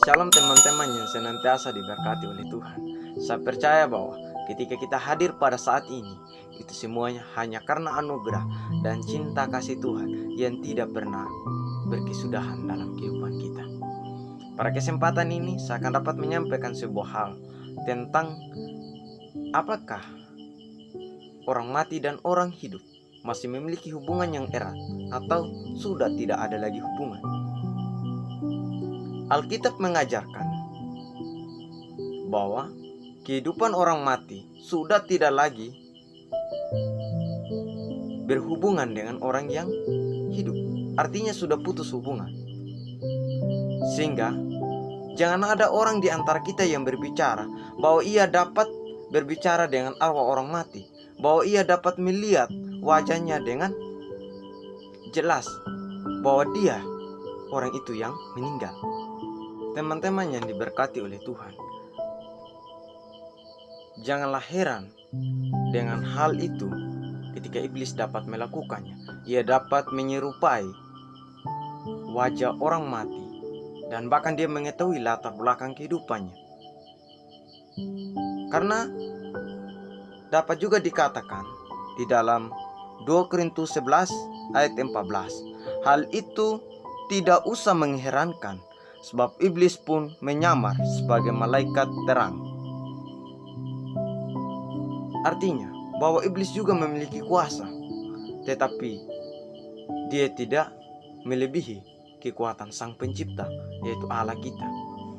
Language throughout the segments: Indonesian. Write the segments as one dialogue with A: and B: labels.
A: Shalom teman-teman yang senantiasa diberkati oleh Tuhan. Saya percaya bahwa ketika kita hadir pada saat ini, itu semuanya hanya karena anugerah dan cinta kasih Tuhan yang tidak pernah berkesudahan dalam kehidupan kita. Pada kesempatan ini, saya akan dapat menyampaikan sebuah hal tentang apakah orang mati dan orang hidup masih memiliki hubungan yang erat atau sudah tidak ada lagi hubungan. Alkitab mengajarkan bahwa kehidupan orang mati sudah tidak lagi berhubungan dengan orang yang hidup. Artinya sudah putus hubungan. Sehingga jangan ada orang di antara kita yang berbicara bahwa ia dapat berbicara dengan arwah orang mati, bahwa ia dapat melihat wajahnya dengan jelas bahwa dia orang itu yang meninggal. Teman-teman yang diberkati oleh Tuhan, janganlah heran dengan hal itu ketika iblis dapat melakukannya. Ia dapat menyerupai wajah orang mati dan bahkan dia mengetahui latar belakang kehidupannya. Karena dapat juga dikatakan di dalam 2 Korintus 11 ayat 14, hal itu tidak usah mengherankan, sebab iblis pun menyamar sebagai malaikat terang. Artinya bahwa iblis juga memiliki kuasa, tetapi dia tidak melebihi kekuatan Sang Pencipta, yaitu Allah kita.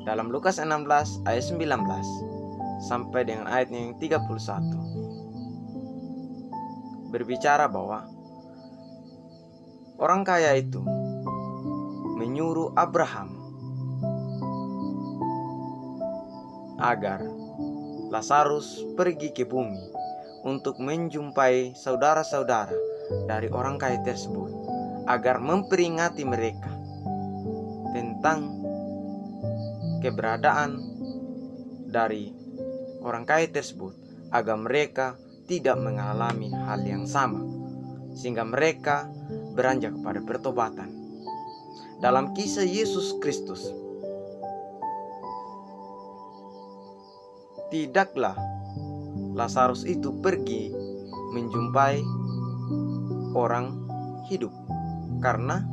A: Dalam Lukas 16 ayat 19 sampai dengan ayat yang 31 berbicara bahwa orang kaya itu menyuruh Abraham agar Lazarus pergi ke bumi untuk menjumpai saudara-saudara dari orang kaya tersebut, agar memperingati mereka tentang keberadaan dari orang kaya tersebut, agar mereka tidak mengalami hal yang sama, sehingga mereka beranjak kepada pertobatan. Dalam kisah Yesus Kristus, tidaklah Lazarus itu pergi menjumpai orang hidup, karena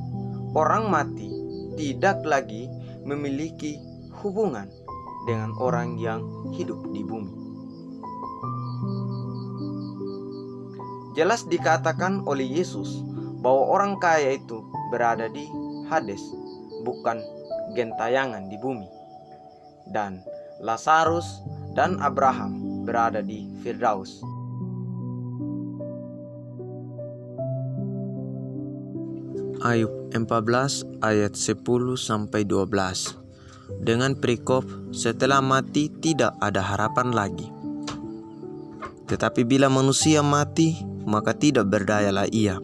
A: orang mati tidak lagi memiliki hubungan dengan orang yang hidup di bumi. Jelas dikatakan oleh Yesus bahwa orang kaya itu berada di Hades, bukan gentayangan di bumi, dan Lazarus dan Abraham berada di Firdaus. Ayub 14 ayat 10 sampai 12. Dengan perikop, setelah mati tidak ada harapan lagi. Tetapi bila manusia mati, maka tidak berdayalah ia.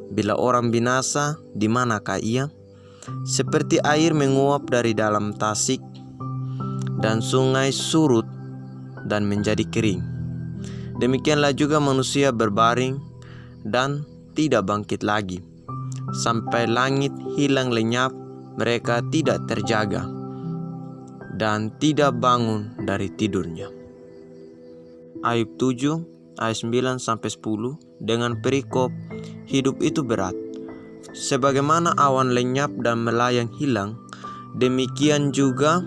A: Bila orang binasa, di manakah ia? Seperti air menguap dari dalam tasik, dan sungai surut dan menjadi kering. Demikianlah juga manusia berbaring dan tidak bangkit lagi. Sampai langit hilang lenyap, mereka tidak terjaga dan tidak bangun dari tidurnya. Ayub 7 ayat 9 sampai 10. Dengan perikop, hidup itu berat. Sebagaimana awan lenyap dan melayang hilang, demikian juga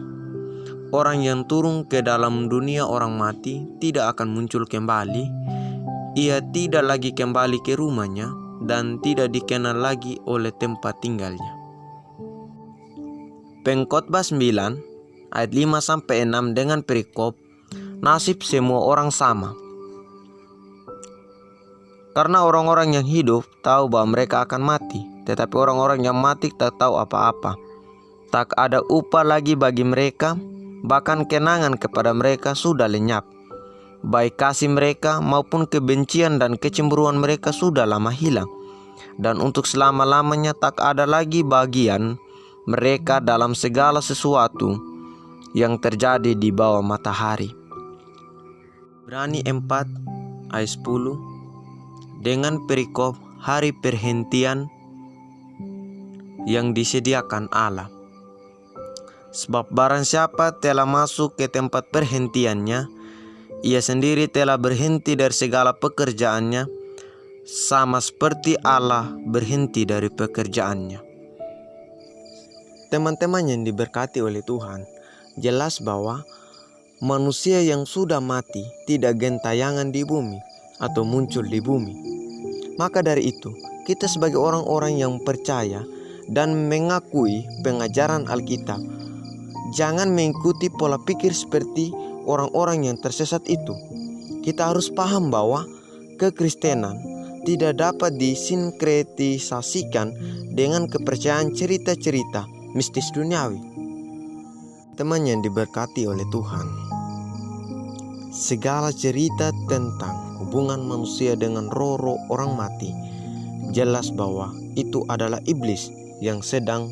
A: orang yang turun ke dalam dunia orang mati tidak akan muncul kembali. Ia tidak lagi kembali ke rumahnya dan tidak dikenal lagi oleh tempat tinggalnya. Pengkhotbah 9 ayat 5 sampai 6 dengan perikop, nasib semua orang sama. Karena orang-orang yang hidup tahu bahwa mereka akan mati, tetapi orang-orang yang mati tak tahu apa-apa. Tak ada upah lagi bagi mereka, bahkan kenangan kepada mereka sudah lenyap. Baik kasih mereka maupun kebencian dan kecemburuan mereka sudah lama hilang. Dan untuk selama-lamanya tak ada lagi bagian mereka dalam segala sesuatu yang terjadi di bawah matahari. Ibrani 4 ayat 10. Dengan perikop hari perhentian yang disediakan Allah. Sebab barang siapa telah masuk ke tempat perhentiannya, ia sendiri telah berhenti dari segala pekerjaannya, sama seperti Allah berhenti dari pekerjaannya. Teman-teman yang diberkati oleh Tuhan, jelas bahwa manusia yang sudah mati tidak gentayangan di bumi atau muncul di bumi. Maka dari itu, kita sebagai orang-orang yang percaya dan mengakui pengajaran Alkitab, jangan mengikuti pola pikir seperti orang-orang yang tersesat itu. Kita harus paham bahwa kekristenan tidak dapat disinkretisasikan dengan kepercayaan cerita-cerita mistis duniawi. Teman yang diberkati oleh Tuhan, segala cerita tentang hubungan manusia dengan roh-roh orang mati jelas bahwa itu adalah iblis yang sedang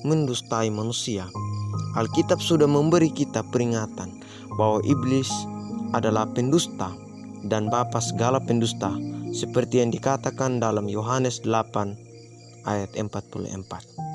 A: mendustai manusia. Alkitab sudah memberi kita peringatan bahwa iblis adalah pendusta dan bapa segala pendusta, seperti yang dikatakan dalam Yohanes 8 ayat 44.